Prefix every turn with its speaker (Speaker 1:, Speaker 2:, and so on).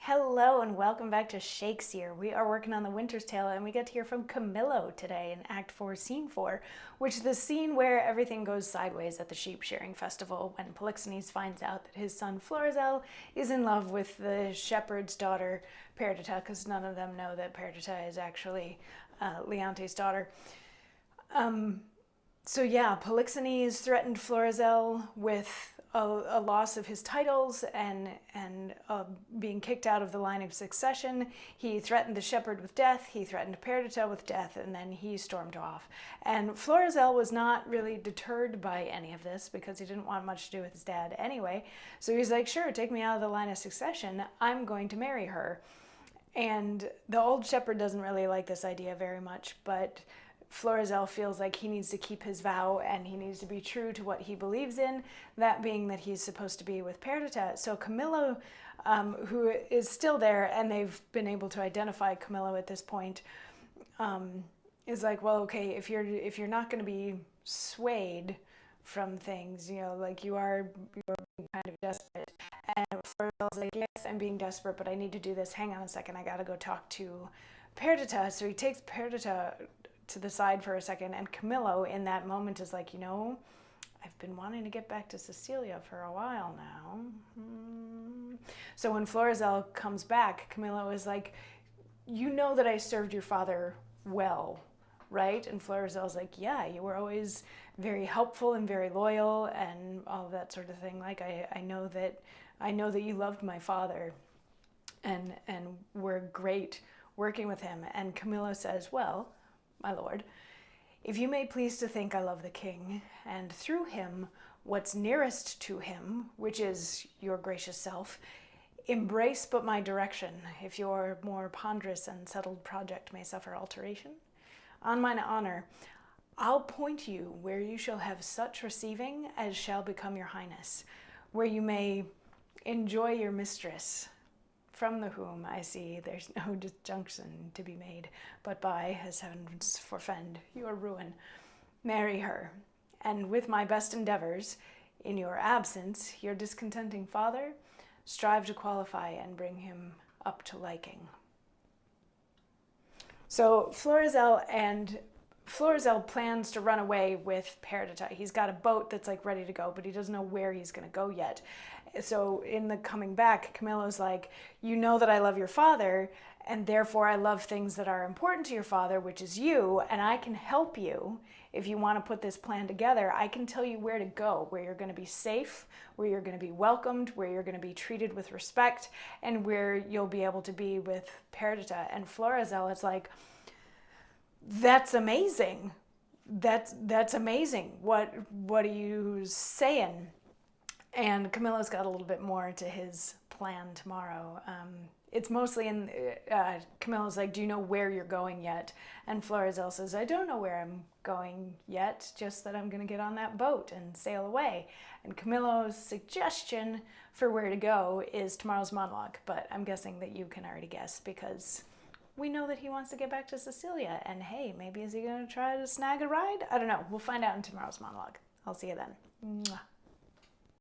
Speaker 1: Hello and welcome back to Shakesyear. We are working on The Winter's Tale and we get to hear from Camillo today in Act 4, Scene 4, which is the scene where everything goes sideways at the sheep shearing festival when Polixenes finds out that his son Florizel is in love with the shepherd's daughter Perdita, because none of them know that Perdita is actually Leonte's daughter. So yeah, Polixenes threatened Florizel with a loss of his titles and being kicked out of the line of succession. He threatened the shepherd with death, he threatened Perdita with death, and then he stormed off. And Florizel was not really deterred by any of this because he didn't want much to do with his dad anyway. So he's like, sure, take me out of the line of succession, I'm going to marry her. And the old shepherd doesn't really like this idea very much, but Florizel feels like he needs to keep his vow and he needs to be true to what he believes in, that being that he's supposed to be with Perdita. So Camillo, who is still there, and they've been able to identify Camillo at this point, is like, well, okay, if you're not going to be swayed from things, you know, like you're being kind of desperate. And Florizel's like, yes, I'm being desperate, but I need to do this. Hang on a second, I got to go talk to Perdita. So he takes Perdita to the side for a second, and Camillo in that moment is like, you know, I've been wanting to get back to Cecilia for a while now. So when Florizel comes back, Camillo is like, you know that I served your father well, right? And Florizel's like, yeah, you were always very helpful and very loyal and all of that sort of thing. Like, I know that you loved my father and were great working with him. And Camillo says, well, my lord, if you may please to think I love the king, and through him what's nearest to him, which is your gracious self, embrace but my direction, if your more ponderous and settled project may suffer alteration. On mine honor, I'll point you where you shall have such receiving as shall become your highness, where you may enjoy your mistress, from the whom I see there's no disjunction to be made, but by, as heavens forfend, your ruin. Marry her, and with my best endeavors, in your absence, your discontenting father, strive to qualify and bring him up to liking. So Florizel plans to run away with Perdita. He's got a boat that's like ready to go, but he doesn't know where he's going to go yet. So in the coming back, Camillo's like, you know that I love your father, and therefore I love things that are important to your father, which is you, and I can help you if you want to put this plan together. I can tell you where to go, where you're going to be safe, where you're going to be welcomed, where you're going to be treated with respect, and where you'll be able to be with Perdita. And Florizel is like, that's amazing. That's amazing. What are you saying? And Camillo's got a little bit more to his plan tomorrow. It's mostly in, Camillo's like, do you know where you're going yet? And Florizel says, I don't know where I'm going yet, just that I'm going to get on that boat and sail away. And Camillo's suggestion for where to go is tomorrow's monologue, but I'm guessing that you can already guess because we know that he wants to get back to Cecilia, and hey, maybe is he going to try to snag a ride? I don't know. We'll find out in tomorrow's monologue. I'll see you then. Mwah.